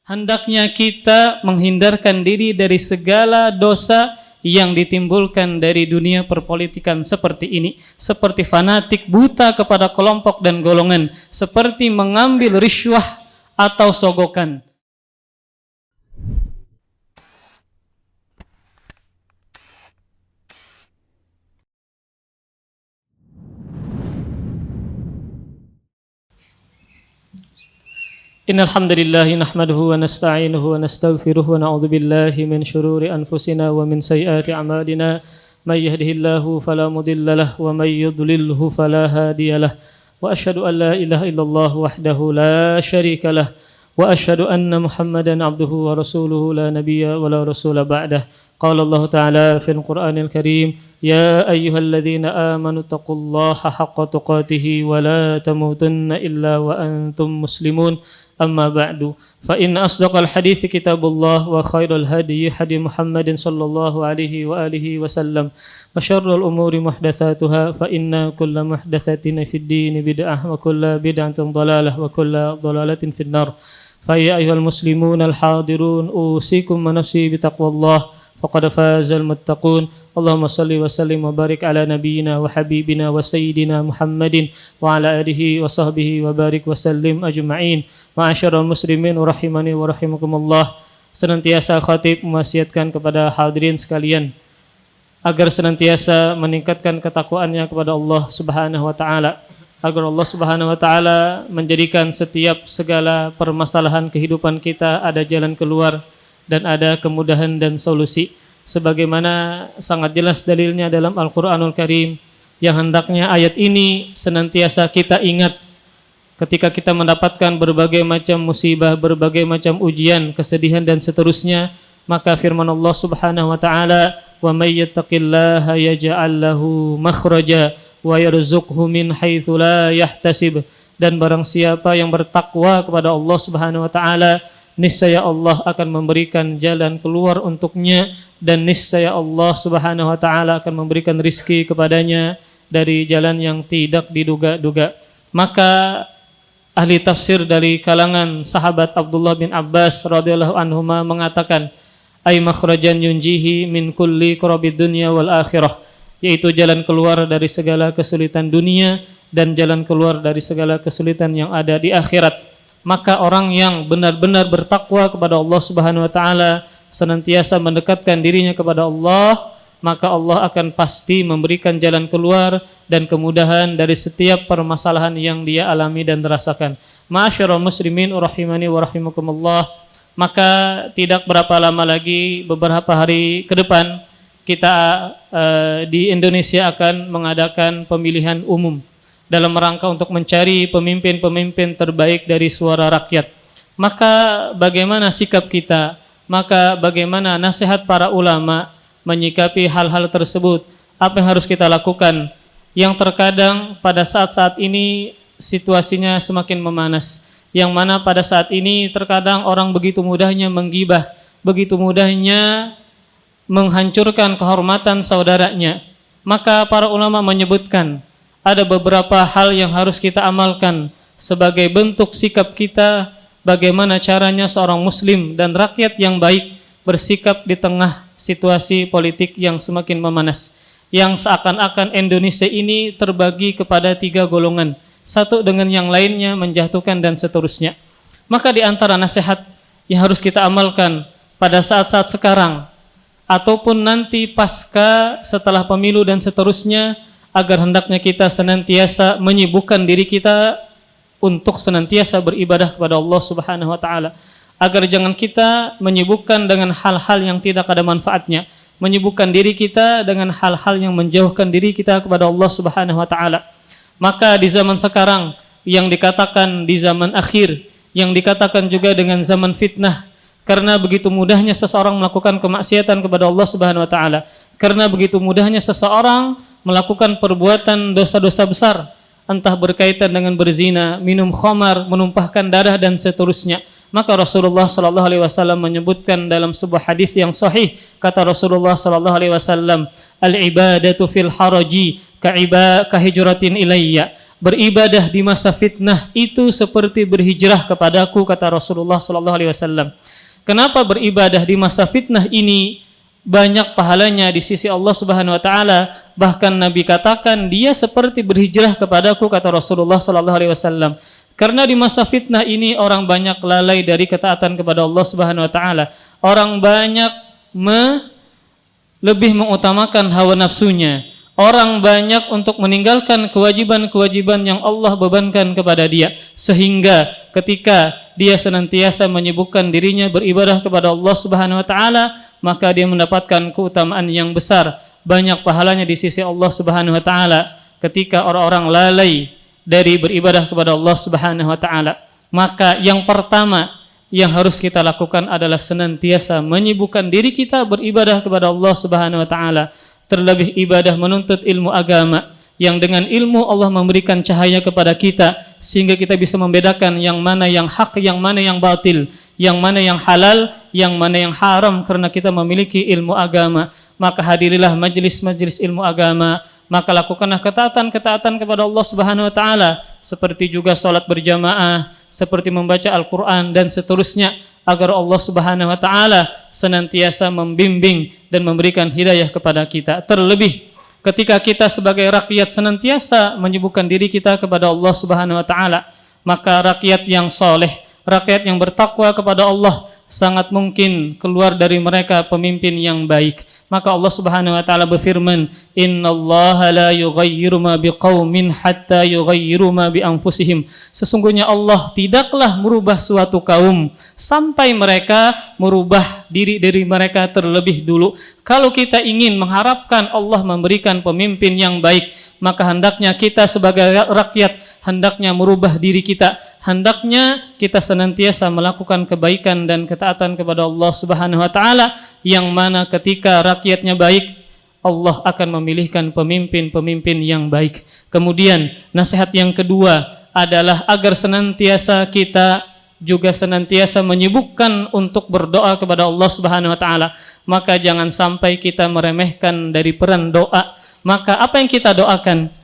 Hendaknya kita menghindarkan diri dari segala dosa yang ditimbulkan dari dunia perpolitikan seperti ini, seperti fanatik buta kepada kelompok dan golongan, seperti mengambil riswah atau sogokan. Innal hamdalillah nahmaduhu wa nasta'inuhu wa nastaghfiruh wa na'udzu billahi min shururi anfusina wa min sayyiati a'malina may yahdihillahu fala mudilla lahu wa may yudlilhu fala hadiyalah wa asyhadu an la ilaha illallah wahdahu la syarika lah wa asyhadu anna Muhammadan abduhu wa rasuluhu la nabiyya wa la rasula ba'dah. Qala Allah ta'ala fil Qur'anil Karim, ya ayyuhalladzina amanu taqullaha haqqa tuqatih wa la tamutunna illa wa antum muslimun. أما بعد فإن أصدق الحديث كتاب الله وخير الهدي هدي محمد صلى الله عليه وآله وسلم وشر الأمور محدثاتها فإن كل محدثة في الدين بدعة وكل بدعة ضلالة وكل ضلالة في النار. فيا أيها المسلمون الحاضرون أوصيكم ونفسي بتقوى الله فقد فاز المتقون. اللهم صل وسلم وبارك على نبينا وحبيبنا وسيدنا محمد وعلى آله وصحبه وبارك وسلم أجمعين. Ma'asyiral muslimin rahimani wa rahimakumullah. Senantiasa khatib mewasiatkan kepada hadirin sekalian agar senantiasa meningkatkan ketakwaannya kepada Allah Subhanahu wa taala, agar Allah Subhanahu wa taala menjadikan setiap segala permasalahan kehidupan kita ada jalan keluar dan ada kemudahan dan solusi, sebagaimana sangat jelas dalilnya dalam Al-Qur'anul Karim yang hendaknya ayat ini senantiasa kita ingat ketika kita mendapatkan berbagai macam musibah, berbagai macam ujian, kesedihan dan seterusnya. Maka firman Allah Subhanahu wa taala, "Wa may yattaqillaha yaj'al lahu makhraja wa yarzuqhu min haitsu la yahtasib." Dan barang siapa yang bertakwa kepada Allah Subhanahu wa taala, niscaya Allah akan memberikan jalan keluar untuknya, dan niscaya Allah Subhanahu wa taala akan memberikan rizki kepadanya dari jalan yang tidak diduga-duga. Maka ahli tafsir dari kalangan sahabat Abdullah bin Abbas radhiyallahu anhuma mengatakan, ay makhrajan yunjihi min kulli kurabid dunya wal akhirah, yaitu jalan keluar dari segala kesulitan dunia dan jalan keluar dari segala kesulitan yang ada di akhirat. Maka orang yang benar-benar bertakwa kepada Allah Subhanahu wa taala, senantiasa mendekatkan dirinya kepada Allah, maka Allah akan pasti memberikan jalan keluar dan kemudahan dari setiap permasalahan yang dia alami dan rasakan. Ma'asyiral muslimin rahimani wa rahimakumullah. Maka tidak berapa lama lagi, beberapa hari ke depan, kita di Indonesia akan mengadakan pemilihan umum dalam rangka untuk mencari pemimpin-pemimpin terbaik dari suara rakyat. Maka bagaimana sikap kita? Maka bagaimana nasihat para ulama menyikapi hal-hal tersebut? Apa yang harus kita lakukan? Yang terkadang pada saat-saat ini situasinya semakin memanas, yang mana pada saat ini terkadang orang begitu mudahnya menggibah, begitu mudahnya menghancurkan kehormatan saudaranya. Maka para ulama menyebutkan ada beberapa hal yang harus kita amalkan sebagai bentuk sikap kita, bagaimana caranya seorang muslim dan rakyat yang baik bersikap di tengah situasi politik yang semakin memanas, yang seakan-akan Indonesia ini terbagi kepada 3 golongan, satu dengan yang lainnya menjatuhkan dan seterusnya. Maka di antara nasihat yang harus kita amalkan pada saat-saat sekarang ataupun nanti pasca setelah pemilu dan seterusnya, agar hendaknya kita senantiasa menyibukkan diri kita untuk senantiasa beribadah kepada Allah Subhanahu wa taala, agar jangan kita menyibukkan dengan hal-hal yang tidak ada manfaatnya, menyibukkan diri kita dengan hal-hal yang menjauhkan diri kita kepada Allah Subhanahu wa taala. Maka di zaman sekarang yang dikatakan di zaman akhir, yang dikatakan juga dengan zaman fitnah, karena begitu mudahnya seseorang melakukan kemaksiatan kepada Allah Subhanahu wa taala, karena begitu mudahnya seseorang melakukan perbuatan dosa-dosa besar, entah berkaitan dengan berzina, minum khamar, menumpahkan darah dan seterusnya. Maka Rasulullah sallallahu alaihi wasallam menyebutkan dalam sebuah hadis yang sahih, kata Rasulullah sallallahu alaihi wasallam, al-ibadatu fil haraji ka hijratin ilayya. beribadah di masa fitnah itu seperti berhijrah kepadaku, kata Rasulullah sallallahu alaihi wasallam. Kenapa beribadah di masa fitnah ini banyak pahalanya di sisi Allah Subhanahu wa taala? Bahkan Nabi katakan dia seperti berhijrah kepadaku, kata Rasulullah sallallahu alaihi wasallam. Karena di masa fitnah ini orang banyak lalai dari ketaatan kepada Allah Subhanahu wa taala. Orang banyak lebih mengutamakan hawa nafsunya. Orang banyak untuk meninggalkan kewajiban-kewajiban yang Allah bebankan kepada dia, sehingga ketika dia senantiasa menyibukkan dirinya beribadah kepada Allah Subhanahu wa taala, maka dia mendapatkan keutamaan yang besar, banyak pahalanya di sisi Allah Subhanahu wa taala. Ketika orang-orang lalai dari beribadah kepada Allah Subhanahu wa taala, maka yang pertama yang harus kita lakukan adalah senantiasa menyibukkan diri kita beribadah kepada Allah Subhanahu wa taala. Terlebih ibadah menuntut ilmu agama, yang dengan ilmu Allah memberikan cahaya kepada kita sehingga kita bisa membedakan yang mana yang hak, yang mana yang batil, yang mana yang halal, yang mana yang haram, karena kita memiliki ilmu agama. Maka hadirilah majlis-majlis ilmu agama, maka lakukanlah ketaatan-ketaatan kepada Allah Subhanahu wa taala, seperti juga salat berjamaah, seperti membaca Al-Qur'an dan seterusnya, agar Allah Subhanahu wa taala senantiasa membimbing dan memberikan hidayah kepada kita. Terlebih ketika kita sebagai rakyat senantiasa menyibukkan diri kita kepada Allah Subhanahu wa taala, maka rakyat yang soleh, rakyat yang bertakwa kepada Allah, sangat mungkin keluar dari mereka pemimpin yang baik. Maka Allah Subhanahu wa taala berfirman, "Innallaha la yughayyiru ma biqaumin hatta yughayyiru ma bi anfusihim." Sesungguhnya Allah tidaklah merubah suatu kaum sampai mereka merubah diri dari mereka terlebih dulu. Kalau kita ingin mengharapkan Allah memberikan pemimpin yang baik, maka hendaknya kita sebagai rakyat hendaknya merubah diri kita. Hendaknya kita senantiasa melakukan kebaikan dan ketaatan kepada Allah Subhanahu wa taala, yang mana ketika rakyatnya baik, Allah akan memilihkan pemimpin-pemimpin yang baik. Kemudian nasihat yang kedua adalah agar senantiasa kita juga senantiasa menyibukkan untuk berdoa kepada Allah Subhanahu wa taala. Maka jangan sampai kita meremehkan dari peran doa. Maka apa yang kita doakan?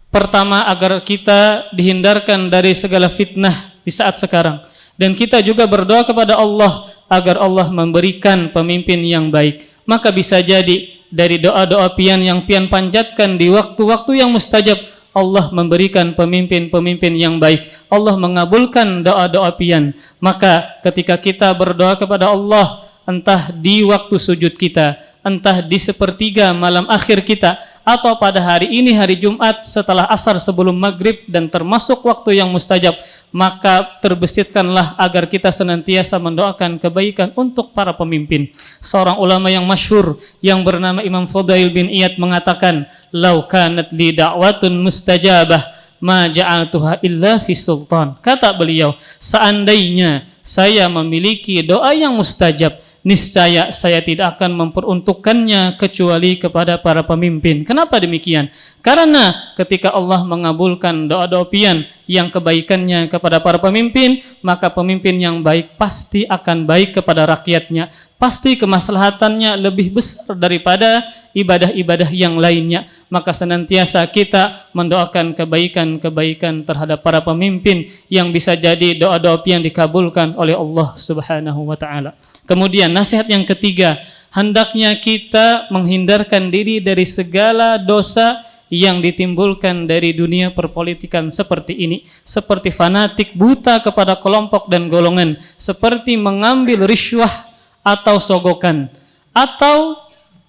Pertama, agar kita dihindarkan dari segala fitnah di saat sekarang. Dan kita juga berdoa kepada Allah agar Allah memberikan pemimpin yang baik. Maka bisa jadi dari doa-doa pian yang pian panjatkan di waktu-waktu yang mustajab, Allah memberikan pemimpin-pemimpin yang baik. Allah mengabulkan doa-doa pian. Maka ketika kita berdoa kepada Allah, entah di waktu sujud kita, entah di sepertiga malam akhir kita, atau pada hari ini, hari Jumat setelah asar sebelum maghrib dan termasuk waktu yang mustajab, maka terbesitkanlah agar kita senantiasa mendoakan kebaikan untuk para pemimpin. Seorang ulama yang masyhur yang bernama Imam Fudail bin Iyad mengatakan, "Lau kanat li da'watun mustajabah ma ja'altuha illa fi sultan." Kata beliau, seandainya saya memiliki doa yang mustajab, niscaya saya tidak akan memperuntukkannya kecuali kepada para pemimpin. Kenapa demikian? Karena ketika Allah mengabulkan doa-doa pian yang kebaikannya kepada para pemimpin, maka pemimpin yang baik pasti akan baik kepada rakyatnya. Pasti kemaslahatannya lebih besar daripada ibadah-ibadah yang lainnya. Maka senantiasa kita mendoakan kebaikan-kebaikan terhadap para pemimpin, yang bisa jadi doa-doa pian dikabulkan oleh Allah Subhanahu wa taala. Kemudian nasihat yang ketiga, hendaknya kita menghindarkan diri dari segala dosa yang ditimbulkan dari dunia perpolitikan seperti ini, seperti fanatik buta kepada kelompok dan golongan, seperti mengambil risyuah atau sogokan, atau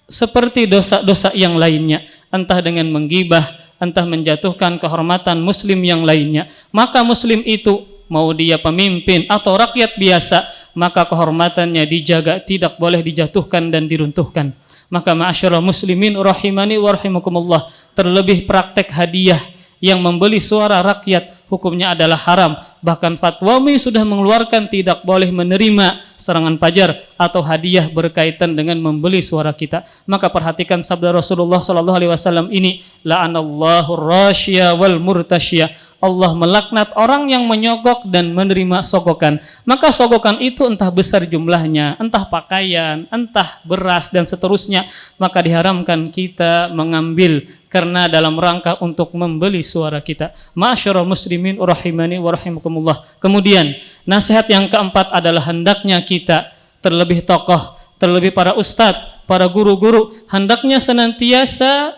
seperti dosa-dosa yang lainnya, entah dengan menggibah, entah menjatuhkan kehormatan muslim yang lainnya. Maka muslim itu, mau dia pemimpin atau rakyat biasa, maka kehormatannya dijaga, tidak boleh dijatuhkan dan diruntuhkan. Maka ma'asyiral muslimin rahimani wa rahimakumullah, terlebih praktek hadiah yang membeli suara rakyat hukumnya adalah haram. Bahkan fatwa MUI sudah mengeluarkan tidak boleh menerima serangan pajar atau hadiah berkaitan dengan membeli suara kita. Maka perhatikan sabda Rasulullah sallallahu alaihi wasallam ini, la'anallahu rasya wal murtasya. Allah melaknat orang yang menyogok dan menerima sogokan. Maka sogokan itu entah besar jumlahnya, entah pakaian, entah beras dan seterusnya, maka diharamkan kita mengambil karena dalam rangka untuk membeli suara kita. Ma'asyiral muslimin rahimani wa rahimakumullah. Kemudian nasihat yang keempat adalah hendaknya kita, terlebih tokoh, terlebih para ustadz, para guru-guru, hendaknya senantiasa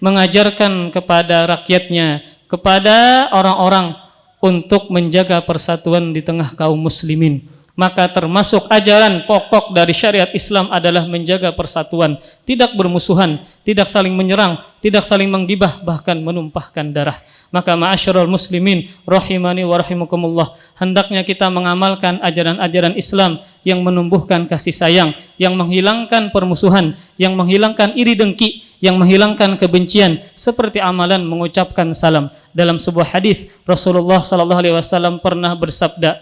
mengajarkan kepada rakyatnya, kepada orang-orang untuk menjaga persatuan di tengah kaum muslimin. Maka termasuk ajaran pokok dari syariat Islam adalah menjaga persatuan, tidak bermusuhan, tidak saling menyerang, tidak saling menggibah, bahkan menumpahkan darah. Maka ma'asyiral muslimin rahimani wa rahimakumullah, hendaknya kita mengamalkan ajaran-ajaran Islam yang menumbuhkan kasih sayang, yang menghilangkan permusuhan, yang menghilangkan iri dengki, yang menghilangkan kebencian, seperti amalan mengucapkan salam. Dalam sebuah hadis Rasulullah sallallahu alaihi wasallam pernah bersabda,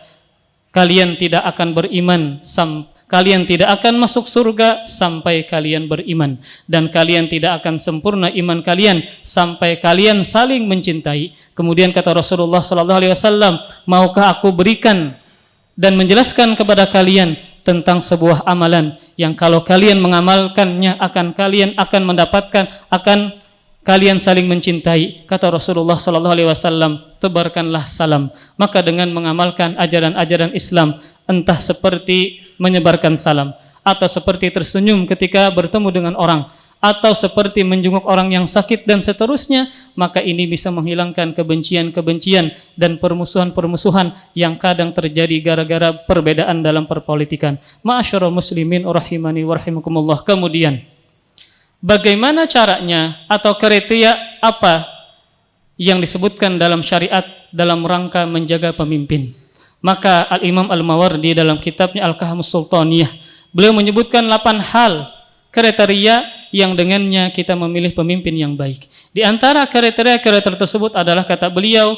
kalian tidak akan beriman, kalian tidak akan masuk surga sampai kalian beriman, dan kalian tidak akan sempurna iman kalian sampai kalian saling mencintai. Kemudian kata Rasulullah sallallahu alaihi wasallam, maukah aku berikan dan menjelaskan kepada kalian tentang sebuah amalan yang kalau kalian mengamalkannya kalian akan mendapatkan, akan kalian saling mencintai. Kata Rasulullah sallallahu alaihi wasallam, tebarkanlah salam. Maka dengan mengamalkan ajaran-ajaran Islam, entah seperti menyebarkan salam, atau seperti tersenyum ketika bertemu dengan orang, atau seperti menjenguk orang yang sakit dan seterusnya, maka ini bisa menghilangkan kebencian-kebencian dan permusuhan-permusuhan yang kadang terjadi gara-gara perbedaan dalam perpolitikan. Ma'asyiral muslimin rahimani wa rahimakumullah. Kemudian bagaimana caranya atau kriteria apa yang disebutkan dalam syariat dalam rangka menjaga pemimpin? Maka Al-Imam Al-Mawardi dalam kitabnya Al-Kahmus Sultaniyah, beliau menyebutkan 8 hal kriteria yang dengannya kita memilih pemimpin yang baik. Di antara kriteria-kriteria tersebut adalah, kata beliau,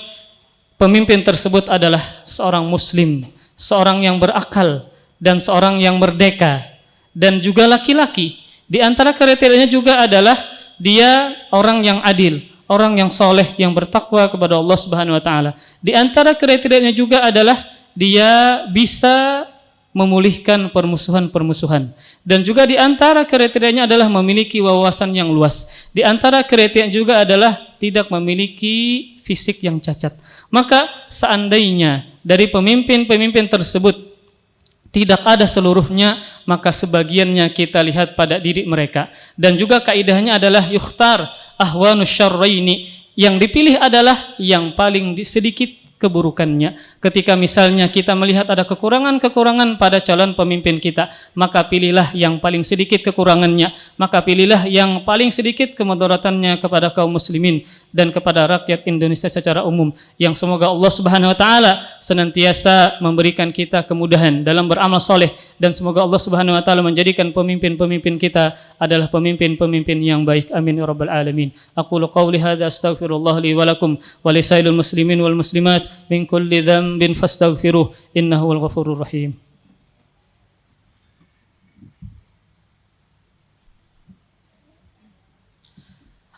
pemimpin tersebut adalah seorang muslim, seorang yang berakal, dan seorang yang merdeka, dan juga laki-laki. Di antara kriterianya juga adalah dia orang yang adil, orang yang soleh, yang bertakwa kepada Allah Subhanahu wa taala. Di antara kriterianya juga adalah dia bisa memulihkan permusuhan-permusuhan. Dan juga di antara kriterianya adalah memiliki wawasan yang luas. Di antara kriteria juga adalah tidak memiliki fisik yang cacat. Maka seandainya dari pemimpin-pemimpin tersebut tidak ada seluruhnya, maka sebagiannya kita lihat pada diri mereka. Dan juga kaidahnya adalah yukhtar ahwanus syarraini, yang dipilih adalah yang paling sedikit keburukannya. Ketika misalnya kita melihat ada kekurangan-kekurangan pada calon pemimpin kita, maka pilihlah yang paling sedikit kekurangannya, maka pilihlah yang paling sedikit kemudaratannya kepada kaum muslimin dan kepada rakyat Indonesia secara umum. Yang semoga Allah Subhanahu wa taala senantiasa memberikan kita kemudahan dalam beramal soleh, dan semoga Allah Subhanahu wa taala menjadikan pemimpin-pemimpin kita adalah pemimpin-pemimpin yang baik. Amin ya rabbal alamin. Aqulu qawli hadza astaghfirullah li wa lakum wa lisairil muslimin wal muslimat min kulli dhanbin fastaghfiruh innahu wal ghafurur rahim.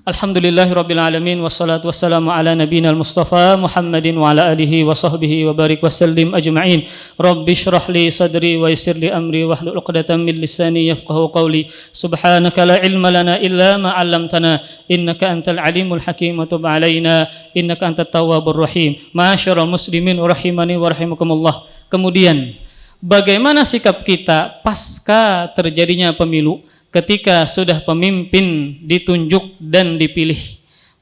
Alhamdulillahirabbil alamin, wassalatu wassalamu ala nabiyyina al-mustafa Muhammadin wa ala alihi wa sahbihi wa barik wa sallim ajma'in. Rabbi shrah li sadri wa yassir li amri wahlul 'uqdatam min lisani yafqahu qawli. Subhanaka la ilma lana illa ma 'allamtana innaka antal alimul hakim wa tub 'alaina innaka antat tawwabur rahim. Ma'asyiral muslimin rahimani wa rahimakumullah. Kemudian bagaimana sikap kita pasca terjadinya pemilu? Ketika sudah pemimpin ditunjuk dan dipilih,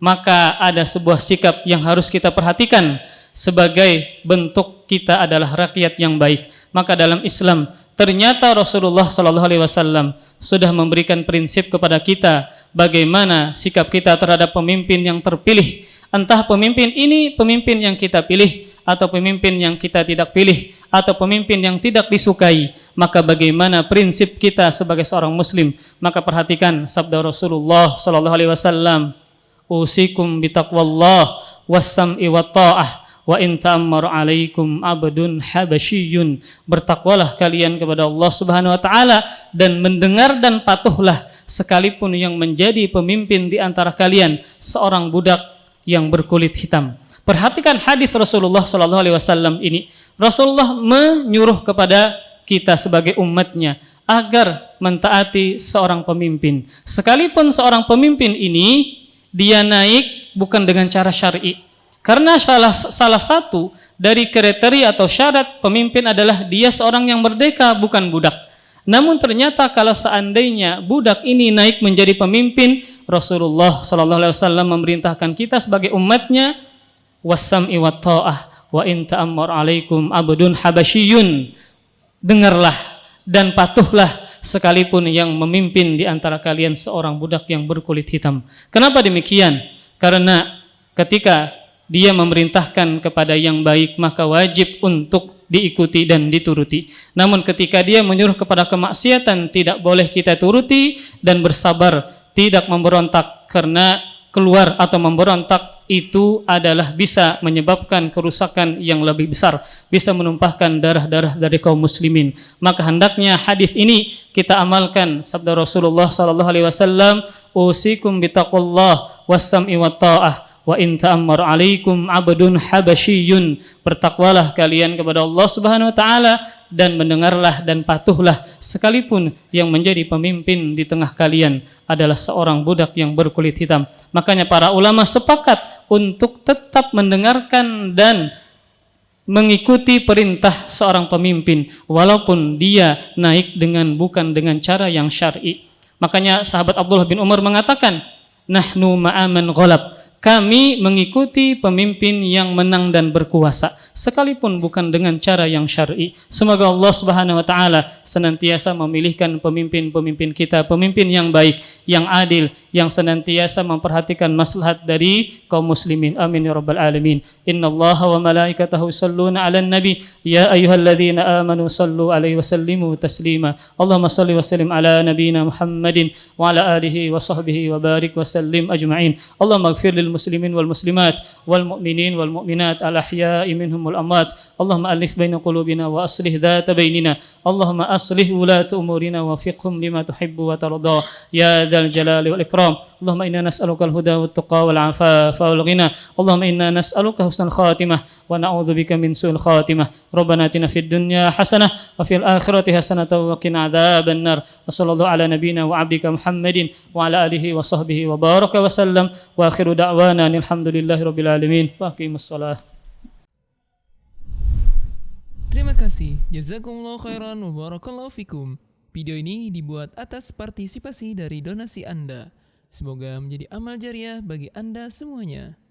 maka ada sebuah sikap yang harus kita perhatikan sebagai bentuk kita adalah rakyat yang baik. Maka dalam Islam ternyata Rasulullah SAW sudah memberikan prinsip kepada kita bagaimana sikap kita terhadap pemimpin yang terpilih. Entah pemimpin ini pemimpin yang kita pilih, atau pemimpin yang kita tidak pilih, atau pemimpin yang tidak disukai, maka bagaimana prinsip kita sebagai seorang muslim? Maka perhatikan sabda Rasulullah sallallahu alaihi wasallam, usikum bitaqwallah was-sam'i wat-tha'ah wa in ta'ammar 'alaikum 'abdun habasyiyun. Bertakwalah kalian kepada Allah Subhanahu wa taala dan mendengar dan patuhlah sekalipun yang menjadi pemimpin di antara kalian seorang budak yang berkulit hitam. Perhatikan hadis Rasulullah sallallahu alaihi wasallam ini. Rasulullah menyuruh kepada kita sebagai umatnya agar mentaati seorang pemimpin. Sekalipun seorang pemimpin ini dia naik bukan dengan cara syar'i. Karena salah satu dari kriteria atau syarat pemimpin adalah dia seorang yang merdeka, bukan budak. Namun ternyata kalau seandainya budak ini naik menjadi pemimpin, Rasulullah sallallahu alaihi wasallam memerintahkan kita sebagai umatnya wasam'i wat ta'ah wa in ta'ammar 'alaikum 'abdun habasyiyun. Dengarlah dan patuhlah sekalipun yang memimpin di antara kalian seorang budak yang berkulit hitam. Kenapa demikian? Karena ketika dia memerintahkan kepada yang baik maka wajib untuk diikuti dan dituruti. Namun ketika dia menyuruh kepada kemaksiatan tidak boleh kita turuti dan bersabar, tidak memberontak, karena keluar atau memberontak itu adalah bisa menyebabkan kerusakan yang lebih besar, bisa menumpahkan darah-darah dari kaum muslimin. Maka hendaknya hadis ini kita amalkan. Sabda Rasulullah sallallahu alaihi wasallam, "Usikum bitaqwallah was-sam'i wat ta'ah wa in ta'ammar 'alaikum 'abdun habasyiyun." Bertakwalah kalian kepada Allah Subhanahu wa taala dan mendengarlah dan patuhlah sekalipun yang menjadi pemimpin di tengah kalian adalah seorang budak yang berkulit hitam. Makanya para ulama sepakat untuk tetap mendengarkan dan mengikuti perintah seorang pemimpin walaupun dia naik bukan dengan cara yang syar'i. Makanya sahabat Abdullah bin Umar mengatakan, "Nahnu ma'aman ghalab." Kami mengikuti pemimpin yang menang dan berkuasa sekalipun bukan dengan cara yang syar'i. Semoga Allah Subhanahu wa taala senantiasa memilihkan pemimpin-pemimpin kita, pemimpin yang baik, yang adil, yang senantiasa memperhatikan maslahat dari kaum muslimin. Amin ya rabbal alamin. Innallaha wa malaikatahu yusholluna 'alan nabi ya ayyuhalladzina amanu shallu 'alaihi wa sallimu taslima. Allahumma shalli wa sallim ala nabiyyina Muhammadin wa ala alihi wa sahbihi wa barik wa sallim ajma'in. Allahumma ighfir lil المسلمين والمسلمات والمؤمنين والمؤمنات الأحياء منهم والأموات اللهم ألف بين قلوبنا وأصلح ذات بيننا اللهم أصلح ولاة أمورنا ووفقهم لما تحب وترضى يا ذا الجلال والإكرام اللهم إنا نسألك الهدى والتقى والعفاف والغنى اللهم إنا نسألك حسن الخاتمة ونعوذ بك من سوء الخاتمة ربنا آتنا في الدنيا حسنة وفي الآخرة حسنة وقنا عذاب النار وصلى الله على نبينا وعبدك محمد وعلى آله وصحبه وبارك وسلم وآخر دعوانا alhamdulillahirabbil alamin wa aqimus shalah. Terima kasih. Jazakumullahu khairan wa barakallahu fikum. Video ini dibuat atas partisipasi dari donasi Anda. Semoga menjadi amal jariah bagi Anda semuanya.